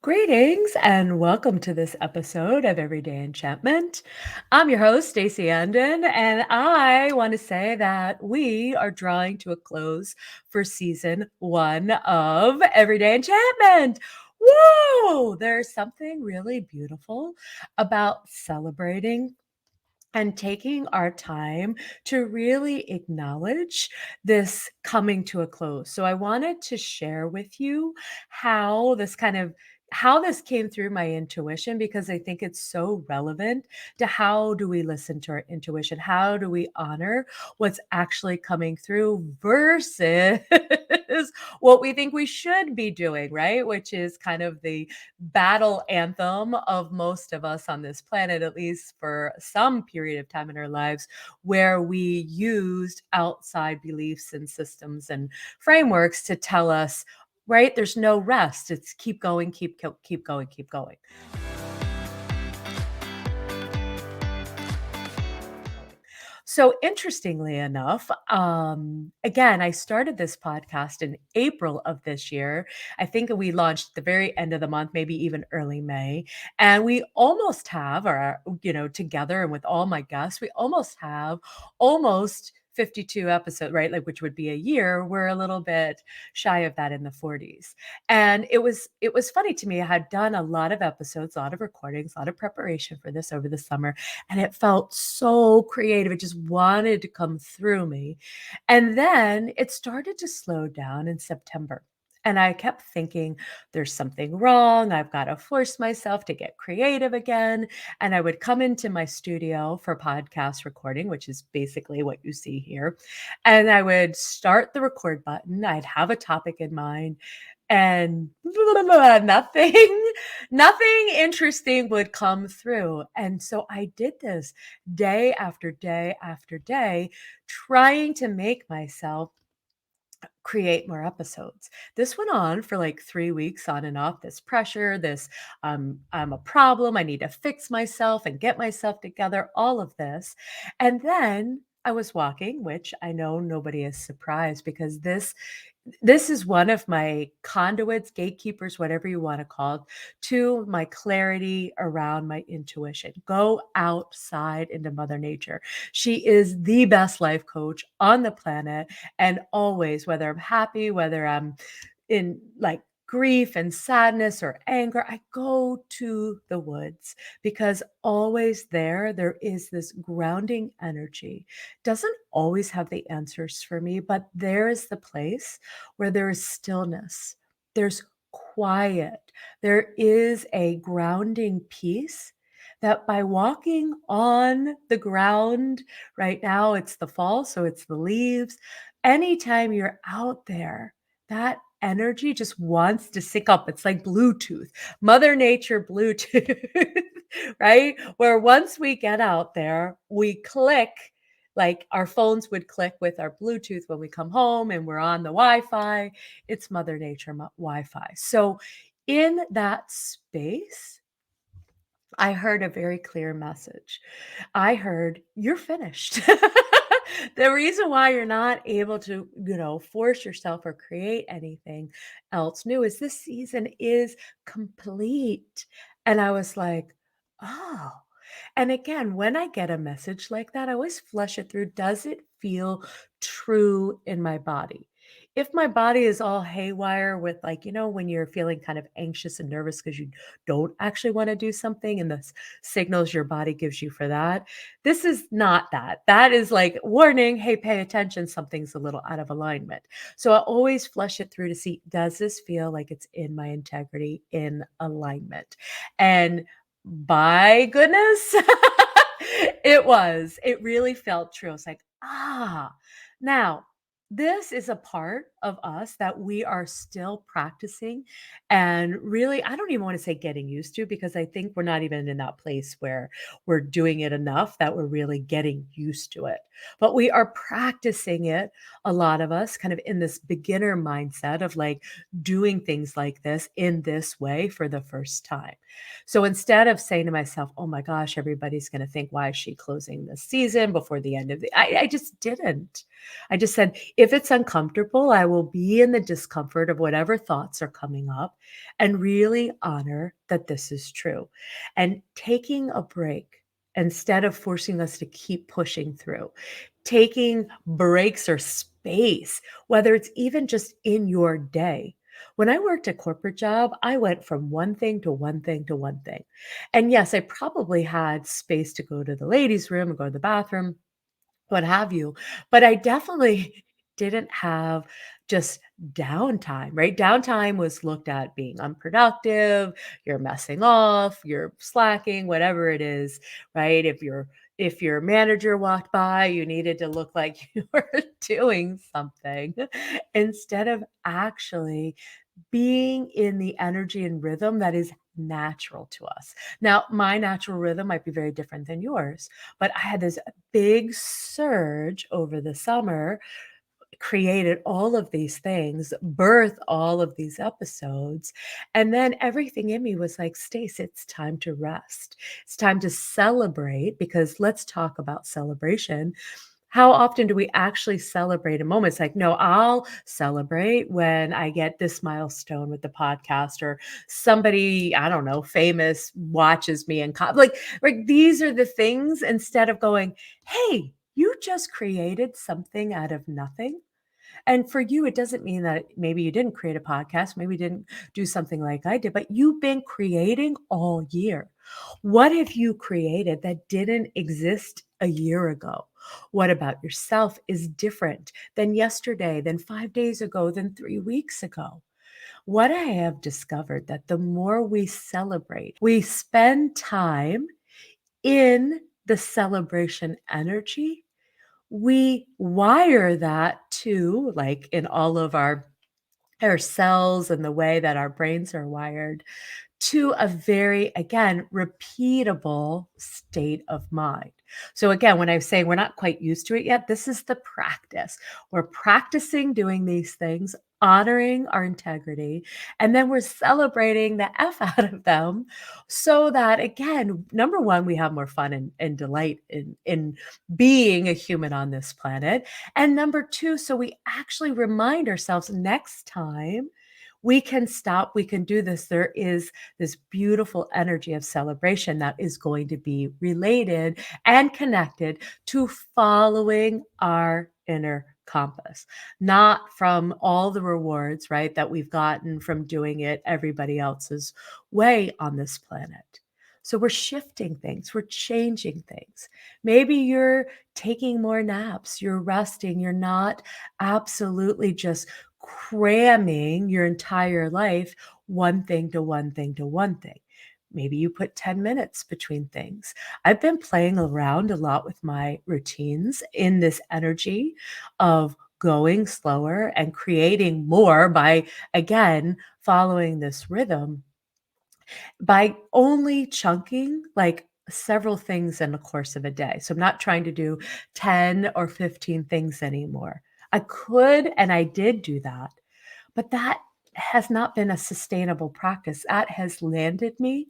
Greetings and welcome to this episode of Everyday Enchantment. I'm your host, Stacey Andon, and I want to say that we are drawing to a close for season one of Everyday Enchantment. Whoa! There's something really beautiful about celebrating and taking our time to really acknowledge this coming to a close. So I wanted to share with you how this came through my intuition because I think it's so relevant to how do we listen to our intuition? How do we honor what's actually coming through versus what we think we should be doing, right? Which is kind of the battle anthem of most of us on this planet, at least for some period of time in our lives, where we used outside beliefs and systems and frameworks to tell us, right, there's no rest. It's keep going, keep going, keep going. So interestingly enough, again, I started this podcast in April of this year. I think we launched at the very end of the month, maybe even early May. And we almost have, together and with all my guests, we almost have almost 52 episodes, right? Like, which would be a year. We're a little bit shy of that in the 40s. And it was funny to me. I had done a lot of episodes, a lot of recordings, a lot of preparation for this over the summer, and it felt so creative. It just wanted to come through me. And then it started to slow down in September. And I kept thinking, there's something wrong. I've got to force myself to get creative again. And I would come into my studio for podcast recording, which is basically what you see here. And I would start the record button. I'd have a topic in mind and nothing interesting would come through. And so I did this day after day after day, trying to make myself create more episodes. This went on for like 3 weeks on and off. This pressure, this I'm a problem. I need to fix myself and get myself together, all of this. And then I was walking, which I know nobody is surprised because this is one of my conduits, gatekeepers, whatever you want to call it, to my clarity around my intuition. Go outside into Mother Nature. She is the best life coach on the planet. And always, whether I'm happy, whether I'm in like grief and sadness or anger, I go to the woods because always there is this grounding energy. Doesn't always have the answers for me, but there is the place where there is stillness, there's quiet, there is a grounding peace that by walking on the ground, right now it's the fall, so it's the leaves. Anytime you're out there, that energy just wants to sync up. It's like Bluetooth, Mother Nature Bluetooth, right? Where once we get out there, we click like our phones would click with our Bluetooth when we come home and we're on the Wi-Fi. It's Mother Nature Wi-Fi. So in that space, I heard a very clear message. I heard, you're finished. The reason why you're not able to, force yourself or create anything else new is this season is complete. And I was like, oh. And again, when I get a message like that, I always flush it through. Does it feel true in my body? If my body is all haywire with, like, when you're feeling kind of anxious and nervous because you don't actually want to do something and the signals your body gives you for that, this is not that. That is like warning, hey, pay attention, something's a little out of alignment. So I always flush it through to see, does this feel like it's in my integrity, in alignment? And by goodness, it really felt true. It's like, now this is a part of us that we are still practicing and really, I don't even want to say getting used to, because I think we're not even in that place where we're doing it enough that we're really getting used to it. But we are practicing it, a lot of us, kind of in this beginner mindset of like doing things like this in this way for the first time. So instead of saying to myself, oh my gosh, everybody's going to think, why is she closing the season before the end of I just didn't. I just said, if it's uncomfortable, I will be in the discomfort of whatever thoughts are coming up and really honor that this is true. And taking a break instead of forcing us to keep pushing through, taking breaks or space, whether it's even just in your day. When I worked a corporate job, I went from one thing to one thing to one thing. And yes, I probably had space to go to the ladies' room and go to the bathroom, what have you. But I definitely didn't have just downtime, right? Downtime was looked at being unproductive, you're messing off, you're slacking, whatever it is, right? If your manager walked by, you needed to look like you were doing something instead of actually being in the energy and rhythm that is natural to us. Now, my natural rhythm might be very different than yours, but I had this big surge over the summer, created all of these things, birthed all of these episodes, and then everything in me was like, "Stace, it's time to rest. It's time to celebrate," because let's talk about celebration. How often do we actually celebrate a moment? It's like, no, I'll celebrate when I get this milestone with the podcast or somebody, I don't know, famous watches me and like these are the things instead of going, hey, you just created something out of nothing. And for you, it doesn't mean that maybe you didn't create a podcast, maybe you didn't do something like I did, but you've been creating all year. What have you created that didn't exist a year ago? What about yourself is different than yesterday, than 5 days ago, than 3 weeks ago? What I have discovered that the more we celebrate, we spend time in the celebration energy, we wire that to, like in all of our cells and the way that our brains are wired, to a very, again, repeatable state of mind. So, again, when I say we're not quite used to it yet, this is the practice. We're practicing doing these things, honoring our integrity, and then we're celebrating the F out of them so that, again, number one, we have more fun and delight in being a human on this planet. And number two, so we actually remind ourselves next time we can stop, we can do this. There is this beautiful energy of celebration that is going to be related and connected to following our inner compass, not from all the rewards, right, that we've gotten from doing it everybody else's way on this planet. So we're shifting things, we're changing things. Maybe you're taking more naps, you're resting, you're not absolutely just cramming your entire life one thing to one thing to one thing. Maybe you put 10 minutes between things. I've been playing around a lot with my routines in this energy of going slower and creating more by, again, following this rhythm by only chunking like several things in the course of a day. So I'm not trying to do 10 or 15 things anymore. I could and I did do that, but that has not been a sustainable practice. That has landed me,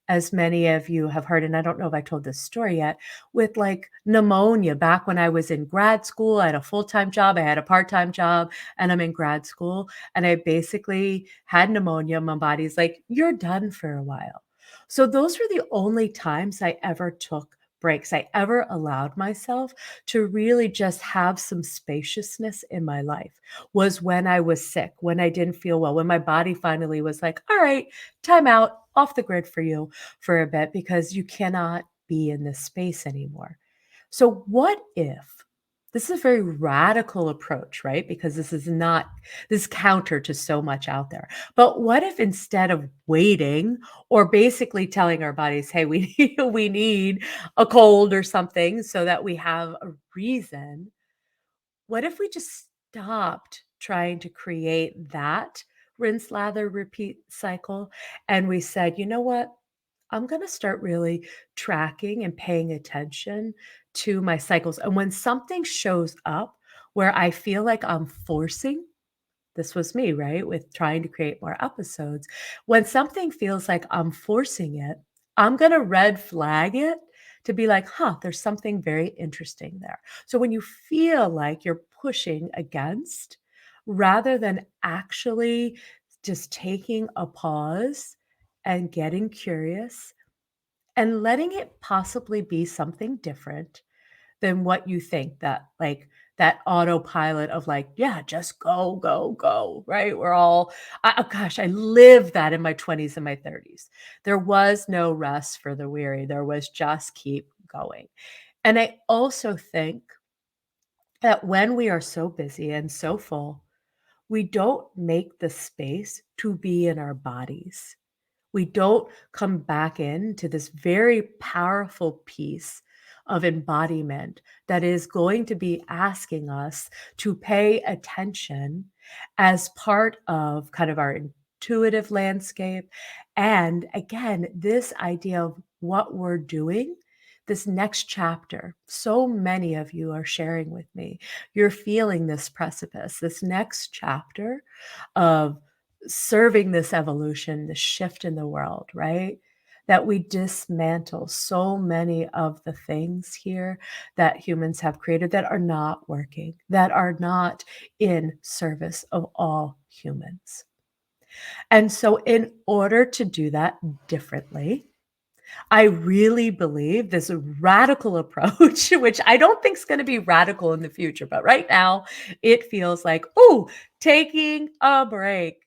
as many of you have heard, and I don't know if I told this story yet, with like pneumonia back when I was in grad school. I had a full-time job, I had a part-time job, and I'm in grad school. And I basically had pneumonia. My body's like, you're done for a while. So those were the only times I ever took breaks. I ever allowed myself to really just have some spaciousness in my life was when I was sick, when I didn't feel well, when my body finally was like, all right, time out, off the grid for you for a bit because you cannot be in this space anymore. So, what if this is a very radical approach, right? Because this is not this is counter to so much out there. But what if instead of waiting or basically telling our bodies, hey, we we need a cold or something so that we have a reason, what if we just stopped trying to create that rinse, lather, repeat cycle? And we said, you know what? I'm going to start really tracking and paying attention to my cycles. And when something shows up where I feel like I'm forcing, this was me, right? With trying to create more episodes. When something feels like I'm forcing it, I'm going to red flag it to be like, huh, there's something very interesting there. So when you feel like you're pushing against, rather than actually just taking a pause and getting curious and letting it possibly be something different than what you think, that like that autopilot of like, yeah, just go, go, go, right? We're all, oh gosh, I lived that in my 20s and my 30s. There was no rest for the weary. There was just keep going. And I also think that when we are so busy and so full, we don't make the space to be in our bodies. We don't come back into this very powerful piece of embodiment that is going to be asking us to pay attention as part of kind of our intuitive landscape. And again, this idea of what we're doing, this next chapter, so many of you are sharing with me. You're feeling this precipice, this next chapter of serving this evolution, this shift in the world, right? That we dismantle so many of the things here that humans have created that are not working, that are not in service of all humans. And so, in order to do that differently, I really believe this radical approach, which I don't think is going to be radical in the future, but right now it feels like, oh, taking a break,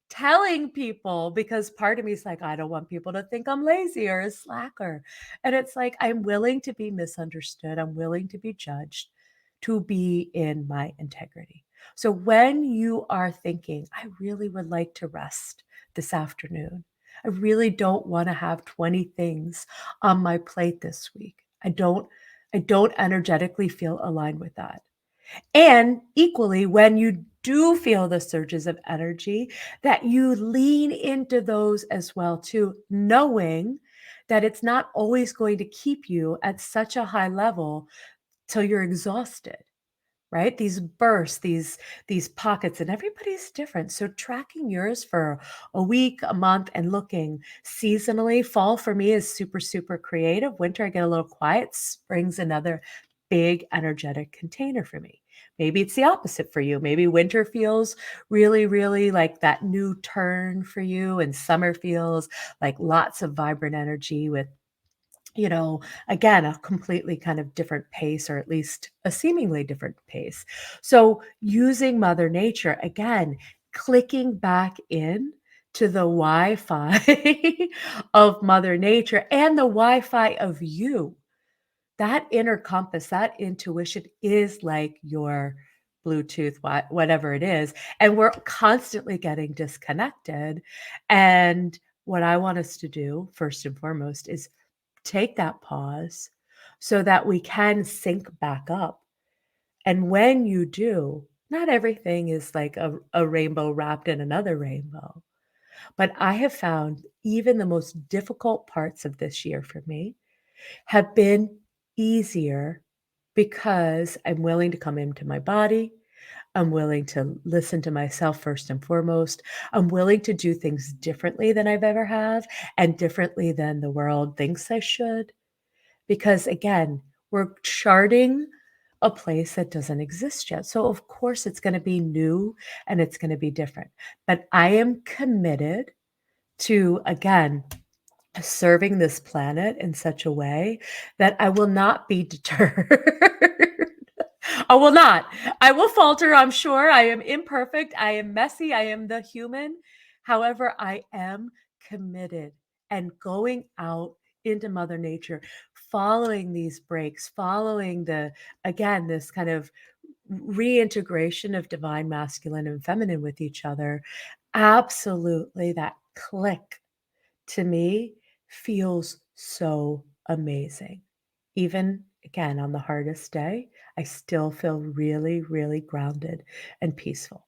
telling people, because part of me is like, I don't want people to think I'm lazy or a slacker. And it's like, I'm willing to be misunderstood. I'm willing to be judged, to be in my integrity. So when you are thinking, I really would like to rest this afternoon, I really don't want to have 20 things on my plate this week. I don't energetically feel aligned with that. And equally, when you do feel the surges of energy, that you lean into those as well too, knowing that it's not always going to keep you at such a high level till you're exhausted, right? These bursts, these pockets, and everybody's different. So tracking yours for a week, a month, and looking seasonally. Fall for me is super, super creative. Winter, I get a little quiet. Spring's another big energetic container for me. Maybe it's the opposite for you. Maybe winter feels really, really like that new turn for you, and summer feels like lots of vibrant energy with, again, a completely kind of different pace, or at least a seemingly different pace. So using Mother Nature, again, clicking back in to the Wi-Fi of Mother Nature and the Wi-Fi of you, that inner compass, that intuition is like your Bluetooth, whatever it is. And we're constantly getting disconnected. And what I want us to do, first and foremost, is take that pause so that we can sync back up. And when you do, not everything is like a rainbow wrapped in another rainbow. But I have found even the most difficult parts of this year for me have been easier because I'm willing to come into my body. I'm willing to listen to myself first and foremost. I'm willing to do things differently than I've ever have, and differently than the world thinks I should. Because again, we're charting a place that doesn't exist yet. So of course it's going to be new and it's going to be different. But I am committed to, again, serving this planet in such a way that I will not be deterred. I will not. I will falter, I'm sure. I am imperfect. I am messy. I am the human. However, I am committed and going out into Mother Nature, following these breaks, following again, this kind of reintegration of divine masculine and feminine with each other. Absolutely, that click to me feels so amazing. Even again, on the hardest day, I still feel really, really grounded and peaceful.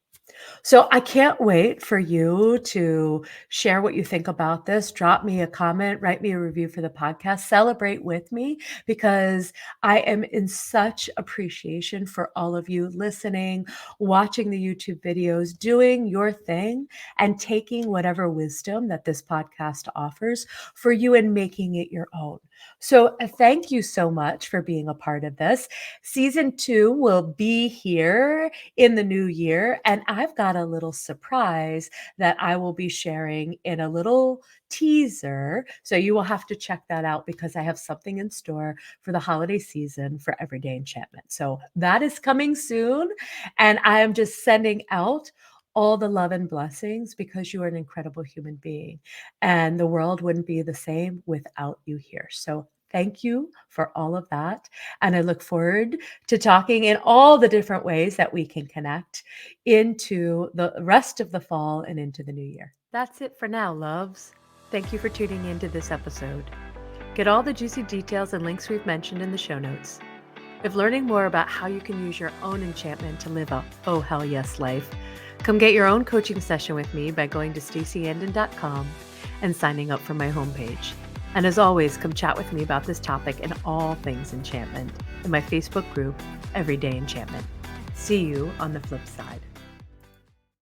So I can't wait for you to share what you think about this. Drop me a comment, write me a review for the podcast, celebrate with me, because I am in such appreciation for all of you listening, watching the YouTube videos, doing your thing, and taking whatever wisdom that this podcast offers for you and making it your own. So thank you so much for being a part of this. Season 2 will be here in the new year, and I I've got a little surprise that I will be sharing in a little teaser. So you will have to check that out because I have something in store for the holiday season for Everyday Enchantment. So that is coming soon. And I am just sending out all the love and blessings because you are an incredible human being. And the world wouldn't be the same without you here. So thank you for all of that. And I look forward to talking in all the different ways that we can connect into the rest of the fall and into the new year. That's it for now, loves. Thank you for tuning into this episode. Get all the juicy details and links we've mentioned in the show notes. If learning more about how you can use your own enchantment to live a oh hell yes life, come get your own coaching session with me by going to staceyandon.com and signing up for my homepage. And as always, come chat with me about this topic and all things enchantment in my Facebook group, Everyday Enchantment. See you on the flip side.